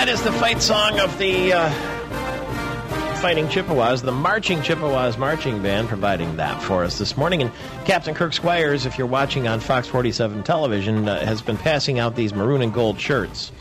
That is the fight song of the Fighting Chippewas, the Marching Chippewas Marching Band, providing that for us this morning. And Captain Kirk Squires, if you're watching on Fox 47 television, has been passing out these maroon and gold shirts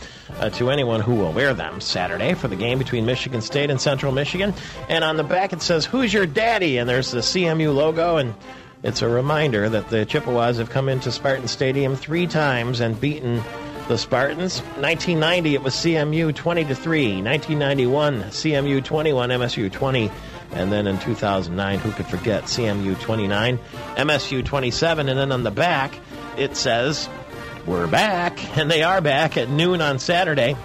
to anyone who will wear them Saturday for the game between Michigan State and Central Michigan. And on the back it says, "Who's your daddy?" And there's the CMU logo, and it's a reminder that the Chippewas have come into Spartan Stadium 3 times and beaten the Spartans. 1990, it was CMU 20-3. 1991, CMU 21, MSU 20. And then in 2009, who could forget, CMU 29, MSU 27. And then on the back, it says, "We're back." And they are back at noon on Saturday.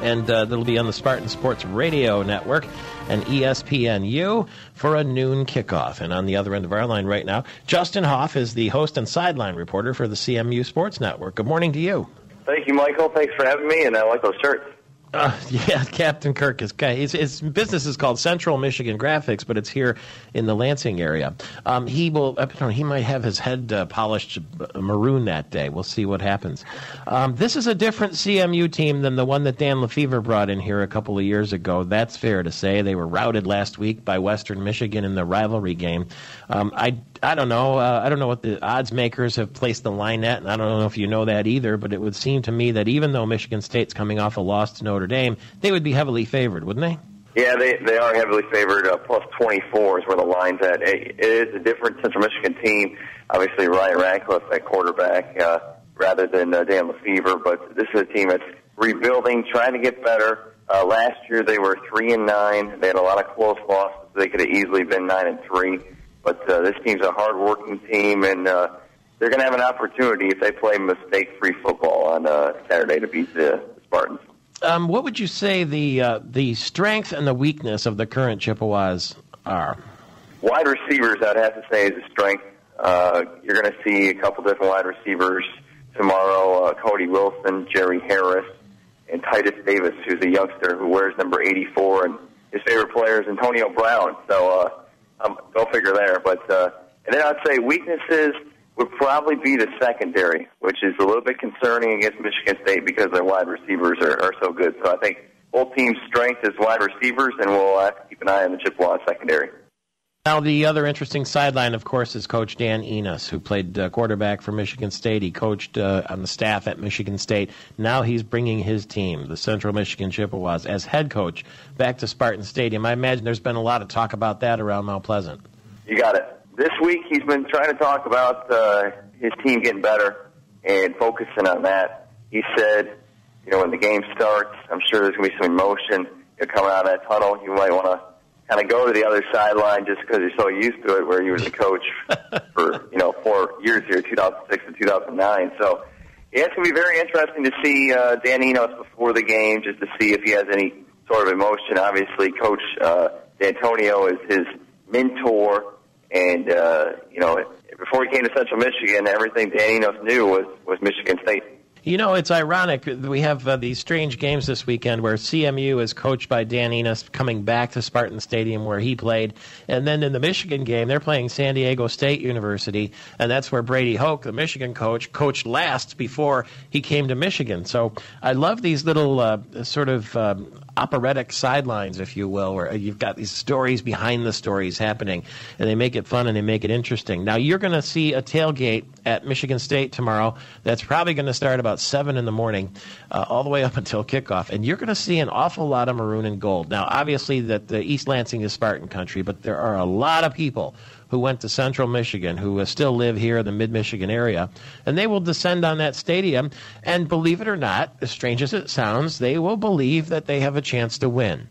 And that'll be on the Spartan Sports Radio Network and ESPNU for a noon kickoff. And on the other end of our line right now, Justin Hoff is the host and sideline reporter for the CMU Sports Network. Good morning to you. Thank you, Michael. Thanks for having me, and I like those shirts. Yeah, Captain Kirk is his business is called Central Michigan Graphics, but it's here in the Lansing area. He might have his head polished maroon that day. We'll see what happens. This is a different CMU team than the one that Dan Lefevre brought in here a couple of years ago. That's fair to say. They were routed last week by Western Michigan in the rivalry game. I don't know. I don't know what the odds makers have placed the line at, and I don't know if you know that either, but it would seem to me that even though Michigan State's coming off a loss to Notre Dame, they would be heavily favored, wouldn't they? Yeah, they are heavily favored. Plus 24 is where the line's at. It is a different Central Michigan team. Obviously, Ryan Radcliffe at quarterback rather than Dan Lefevre, but this is a team that's rebuilding, trying to get better. Last year, they were 3-9. They had a lot of close losses. They could have easily been 9-3. But this team's a hard-working team, and they're going to have an opportunity if they play mistake-free football on Saturday to beat the Spartans. What would you say the strength and the weakness of the current Chippewas are? Wide receivers, I'd have to say, is a strength. You're going to see a couple different wide receivers tomorrow, Cody Wilson, Jerry Harris, and Titus Davis, who's a youngster who wears number 84, and his favorite player is Antonio Brown. So go figure there. But and then I'd say weaknesses would probably be the secondary, which is a little bit concerning against Michigan State because their wide receivers are so good. So I think both teams' strength is wide receivers, and we'll have to keep an eye on the Chippewa secondary. Now, the other interesting sideline, of course, is Coach Dan Enos, who played quarterback for Michigan State. He coached on the staff at Michigan State. Now he's bringing his team, the Central Michigan Chippewas, as head coach back to Spartan Stadium. I imagine there's been a lot of talk about that around Mount Pleasant. You got it. This week he's been trying to talk about his team getting better and focusing on that. He said, when the game starts, I'm sure there's going to be some emotion. You're coming out of that tunnel. You might want to kind of go to the other sideline just because you're so used to it, where he was a coach for 4 years here, 2006 to 2009. So yeah, it's going to be very interesting to see Dan Enos before the game, just to see if he has any sort of emotion. Obviously, Coach D'Antonio is his mentor, and before he came to Central Michigan, everything Dan Enos knew was Michigan State. It's ironic. We have these strange games this weekend where CMU is coached by Dan Enos coming back to Spartan Stadium where he played. And then in the Michigan game, they're playing San Diego State University, and that's where Brady Hoke, the Michigan coach, coached last before he came to Michigan. So I love these little sort of operatic sidelines, if you will, where you've got these stories behind the stories happening, and they make it fun and they make it interesting. Now, you're going to see a tailgate at Michigan State tomorrow that's probably going to start about 7 in the morning, all the way up until kickoff, and you're going to see an awful lot of maroon and gold. Now, obviously, that the East Lansing is Spartan country, but there are a lot of people who went to Central Michigan who still live here in the mid-Michigan area, and they will descend on that stadium, and believe it or not, as strange as it sounds, they will believe that they have a chance to win.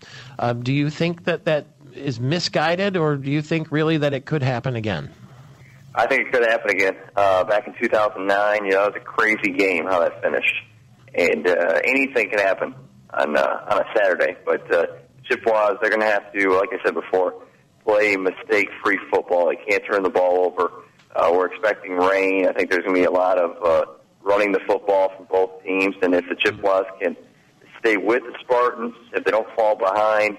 Do you think that is misguided, or do you think really that it could happen again? I think it could happen again. Back in 2009, it was a crazy game how that finished, and anything can happen on a Saturday. But Chippewas, they're going to have to, like I said before, play mistake-free football. They can't turn the ball over. We're expecting rain. I think there's going to be a lot of running the football from both teams, and if the Chippewas can stay with the Spartans, if they don't fall behind,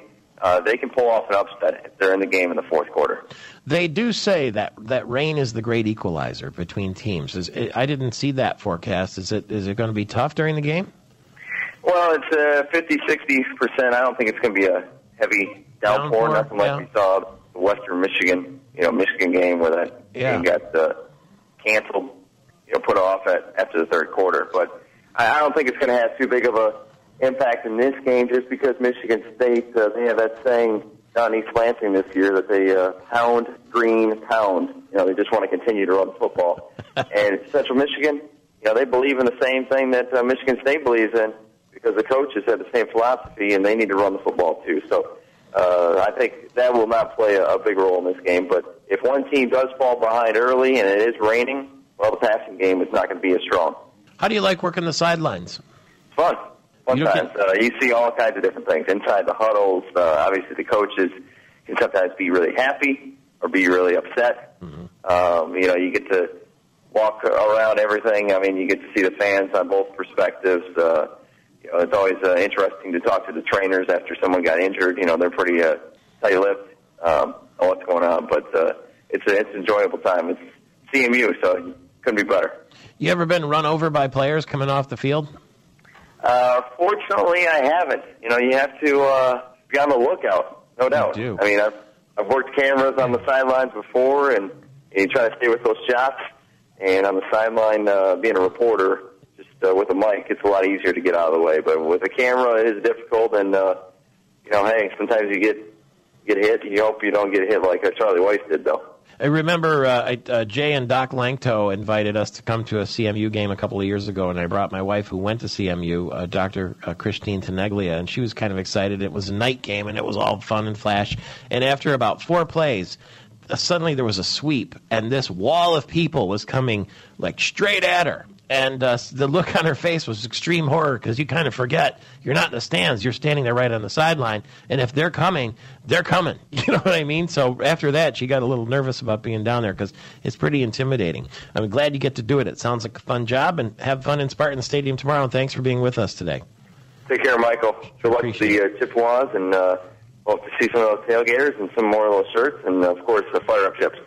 they can pull off an upset if they're in the game in the fourth quarter. They do say that rain is the great equalizer between teams. I didn't see that forecast. Is it going to be tough during the game? Well, it's 50-60%. I don't think it's going to be a heavy downpour, nothing like we saw the Western Michigan game where that game got canceled, put off after the third quarter. But I don't think it's going to have too big of a impact in this game, just because Michigan State they have that saying down East Lansing this year that they pound green pound. They just want to continue to run football. And Central Michigan, they believe in the same thing that Michigan State believes in, because the coaches have the same philosophy, and they need to run the football too. So I think that will not play a big role in this game. But if one team does fall behind early and it is raining, well, the passing game is not going to be as strong. How do you like working the sidelines? Fun times. You see all kinds of different things inside the huddles. Obviously, the coaches can sometimes be really happy or be really upset. Mm-hmm. You get to walk around everything. I mean, you get to see the fans on both perspectives. It's always interesting to talk to the trainers after someone got injured. They're pretty tight-lipped on what's going on, but it's an enjoyable time. It's CMU, so it couldn't be better. You ever been run over by players coming off the field? Fortunately, I haven't. You have to be on the lookout, no doubt. You do. I mean, I've worked cameras on the sidelines before, and you try to stay with those shots. And on the sideline, being a reporter, just with a mic, it's a lot easier to get out of the way. But with a camera, it is difficult. And hey, sometimes you get hit, and you hope you don't get hit like Charlie Weiss did, though. I remember Jay and Doc Langto invited us to come to a CMU game a couple of years ago, and I brought my wife, who went to CMU, Dr. Christine Teneglia, and she was kind of excited. It was a night game, and it was all fun and flash. And after about 4 plays, suddenly there was a sweep, and this wall of people was coming like straight at her. And the look on her face was extreme horror, because you kind of forget you're not in the stands. You're standing there right on the sideline. And if they're coming, they're coming. You know what I mean? So after that, she got a little nervous about being down there, because it's pretty intimidating. I'm glad you get to do it. It sounds like a fun job. And have fun in Spartan Stadium tomorrow. And thanks for being with us today. Take care, Michael. Good luck to the Chippewas. And hope to see some of those tailgaters and some more of those shirts. And, of course, the Fire Up Chips.